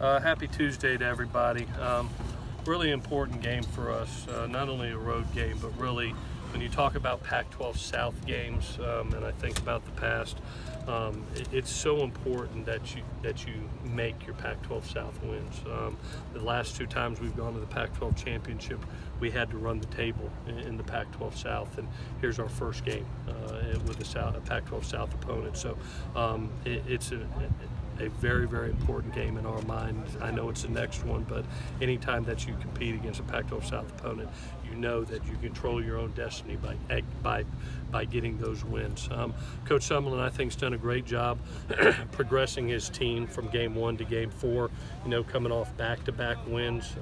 Happy Tuesday to everybody. Really important game for us, not only a road game, but really when you talk about Pac-12 South games, and I think about the past, it's so important that you make your Pac-12 South wins. The last two times we've gone to the Pac-12 championship, we had to run the table in the Pac-12 South, and here's our first game with a Pac-12 South opponent. So it's a very, very important game in our mind. I know it's the next one, but anytime that you compete against a Pac-12 South opponent, you know that you control your own destiny by getting those wins. Coach Summerlin, I think, has done a great job progressing his team from game 1 to game 4, coming off back-to-back wins.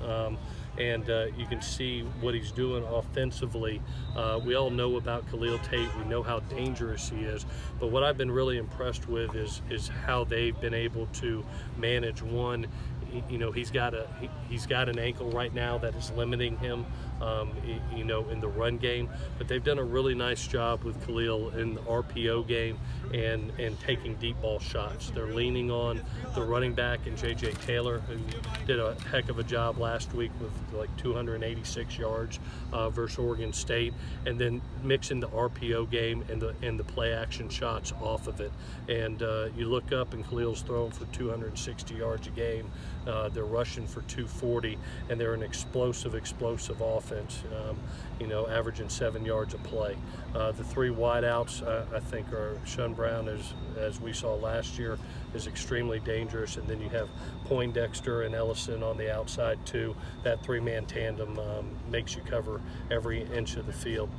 And you can see what he's doing offensively. We all know about Khalil Tate. We know how dangerous he is. But what I've been really impressed with is how they've been able to manage one. He's got an ankle right now that is limiting him, in the run game. But they've done a really nice job with Khalil in the RPO game and taking deep ball shots. They're leaning on the running back and J.J. Taylor, who did a heck of a job last week with like 286 yards versus Oregon State, and then mixing the RPO game and the play action shots off of it. And you look up and Khalil's throwing for 260 yards a game. They're rushing for 240, and they're an explosive offense, averaging 7 yards a play. The three wideouts, I think, are Sean Brown, as we saw last year, is extremely dangerous, and then you have Poindexter and Ellison on the outside too. That three-man tandem makes you cover every inch of the field.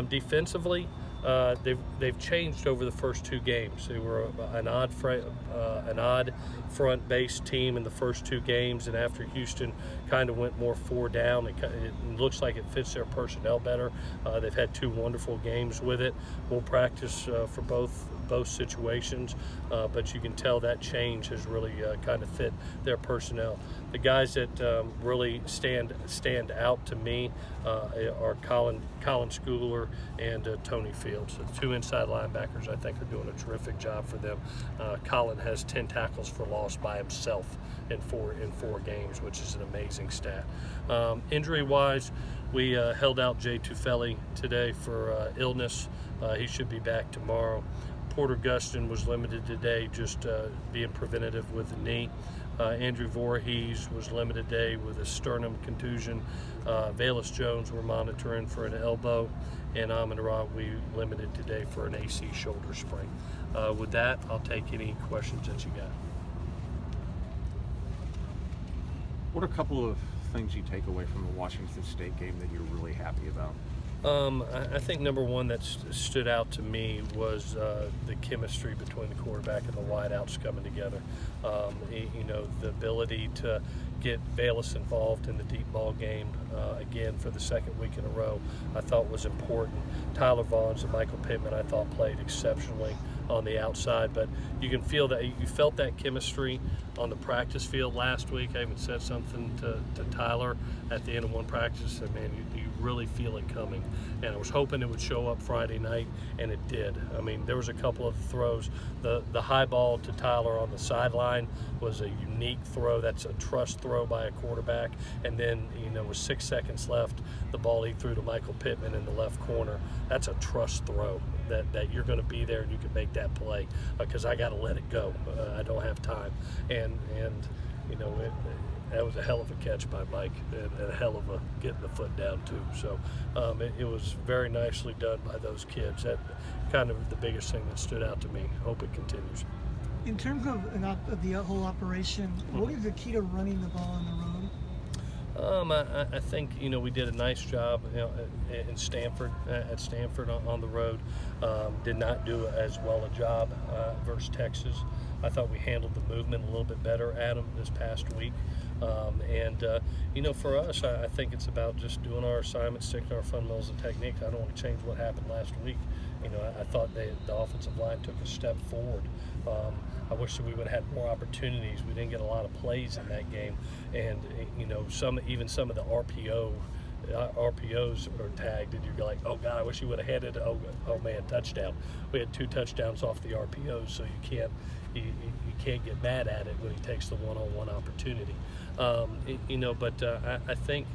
Defensively, they've changed over the first two games. They were an odd front-based team in the first two games, and after Houston kind of went more four down, it looks like it fits their personnel better. They've had two wonderful games with it. We'll practice for both situations, but you can tell that change has really kind of fit their personnel. The guys that really stand out to me are Colin Schooler and Tony Fields. The two inside linebackers, I think, are doing a terrific job for them. Colin has 10 tackles for loss by himself in four games, which is an amazing stat. Injury-wise, we held out Jay Tufeli today for illness. He should be back tomorrow. Porter Gustin was limited today, just being preventative with the knee. Andrew Voorhees was limited today with a sternum contusion. Valus Jones we're monitoring for an elbow, and Amon Ra we limited today for an AC shoulder sprain. With that, I'll take any questions that you got. What are a couple of things you take away from the Washington State game that you're really happy about? I think number one that stood out to me was the chemistry between the quarterback and the wideouts coming together. The ability to get Valus involved in the deep ball game again for the second week in a row, I thought was important. Tyler Vaughns and Michael Pittman, I thought, played exceptionally on the outside, but you can feel that you felt that chemistry on the practice field last week. I even said something to Tyler at the end of one practice, and man, you really feel it coming. And I was hoping it would show up Friday night, and it did. I mean, there was a couple of throws. The high ball to Tyler on the sideline was a unique throw. That's a trust throw by a quarterback. And then, with 6 seconds left, the ball he threw to Michael Pittman in the left corner. That's a trust throw that you're going to be there and you can make that play because I got to let it go. I don't have time. And that was a hell of a catch by Mike and a hell of a getting the foot down too. So it was very nicely done by those kids. That kind of the biggest thing that stood out to me. Hope it continues. In terms of the whole operation, what is the key to running the ball on the road? I think we did a nice job in Stanford on the road. Did not do as well a job versus Texas. I thought we handled the movement a little bit better, Adam, this past week. For us, I think it's about just doing our assignments, sticking to our fundamentals and techniques. I don't want to change what happened last week. I thought the offensive line took a step forward. I wish that we would have had more opportunities. We didn't get a lot of plays in that game, and some of the RPOs are tagged, and you're like, oh God, I wish you would have had it. Oh man, touchdown! We had 2 touchdowns off the RPOs, so you you can't get mad at it when he takes the one-on-one opportunity. But I think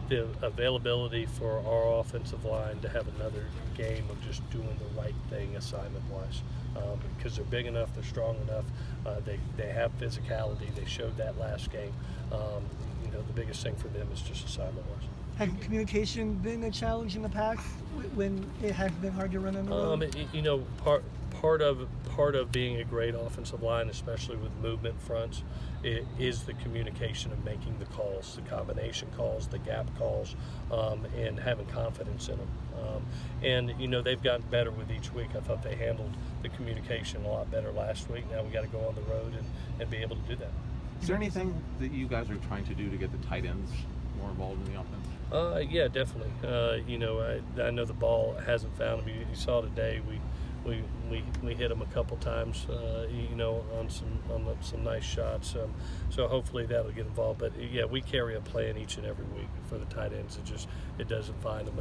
the availability for our offensive line to have another game of just doing the right thing assignment-wise, because they're big enough, they're strong enough, they have physicality. They showed that last game. The biggest thing for them is just assignment-wise. Has communication been a challenge in the past when it has been hard to run on the road? Part of being a great offensive line, especially with movement fronts, is the communication of making the calls, the combination calls, the gap calls, and having confidence in them. They've gotten better with each week. I thought they handled the communication a lot better last week. Now we got to go on the road and be able to do that. Is there anything that you guys are trying to do to get the tight ends more involved in the offense? Yeah, definitely. I know the ball hasn't found him. You saw today we hit him a couple times, on some nice shots. So hopefully that'll get involved. But yeah, we carry a plan each and every week for the tight ends. It doesn't find them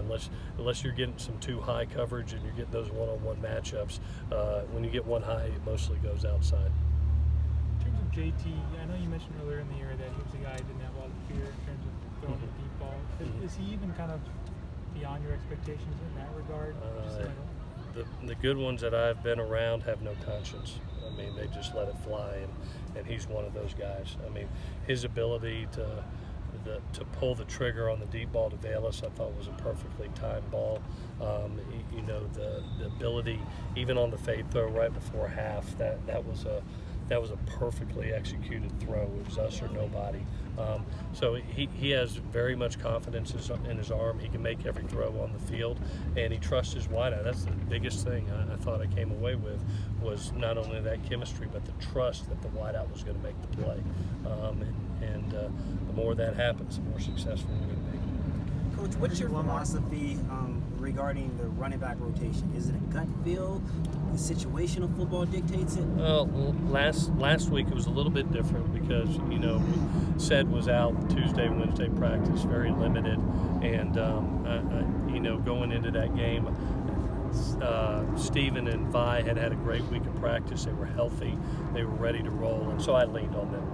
unless you're getting some too high coverage and you're getting those one-on-one matchups. When you get one high, it mostly goes outside. In terms of JT, I know you mentioned earlier in the year that he was a guy who didn't have a lot of fear in terms of throwing the deep ball. Is he even kind of beyond your expectations in that regard? The good ones that I've been around have no conscience. I mean, they just let it fly, and he's one of those guys. I mean, his ability to pull the trigger on the deep ball to Bayless, I thought was a perfectly timed ball. The ability, even on the fade throw right before half, that was a perfectly executed throw. It was us or nobody. So he has very much confidence in his arm. He can make every throw on the field, and he trusts his wideout. That's the biggest thing I thought I came away with, was not only that chemistry, but the trust that the wideout was going to make the play. The more that happens, the more successful we're going to be. Coach, what's your philosophy regarding the running back rotation? Is it a gut feel? The situational football dictates it? Well, last week it was a little bit different because Sed was out Tuesday, Wednesday practice, very limited, and going into that game, Steven and Vi had a great week of practice. They were healthy, they were ready to roll, and so I leaned on them.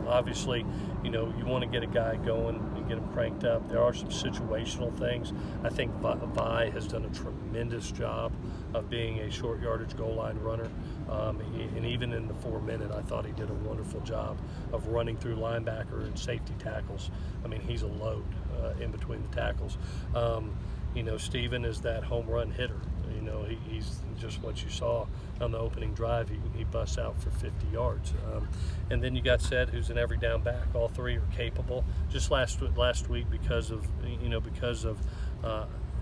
Obviously, you want to get a guy going, you get him cranked up. There are some situational things. I think Vi has done a tremendous job of being a short yardage goal line runner. And even in the 4-minute, I thought he did a wonderful job of running through linebacker and safety tackles. I mean, he's a load in between the tackles. Steven is that home run hitter. He's just what you saw on the opening drive. He busts out for 50 yards. And then you got Sed, who's an every down back. All three are capable. Just last week, because of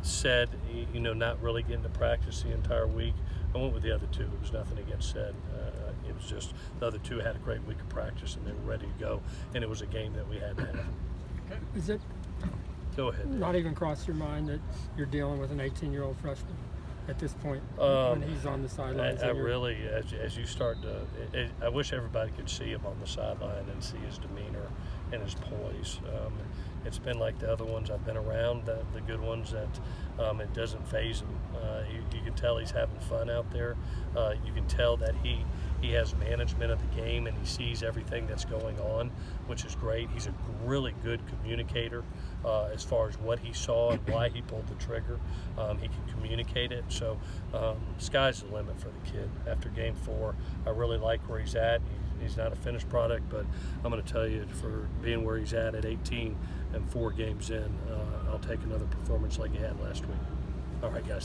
Sed, not really getting to practice the entire week, I went with the other two. It was nothing against Sed. It was just the other two had a great week of practice and they were ready to go. And it was a game that we had to have. Is it Go ahead, Dave. not even crossed your mind that you're dealing with an 18-year-old freshman at this point when he's on the sidelines? I really, as you start to, I wish everybody could see him on the sideline and see his demeanor and his poise. It's been like the other ones I've been around, the good ones, that it doesn't faze him. You can tell he's having fun out there. You can tell that he has management of the game and he sees everything that's going on, which is great. He's a really good communicator as far as what he saw and why he pulled the trigger. He can communicate it. So sky's the limit for the kid. After game 4, I really like where he's at. He's not a finished product, but I'm going to tell you, for being where he's at 18 and 4 games in, I'll take another performance like he had last week. All right, guys.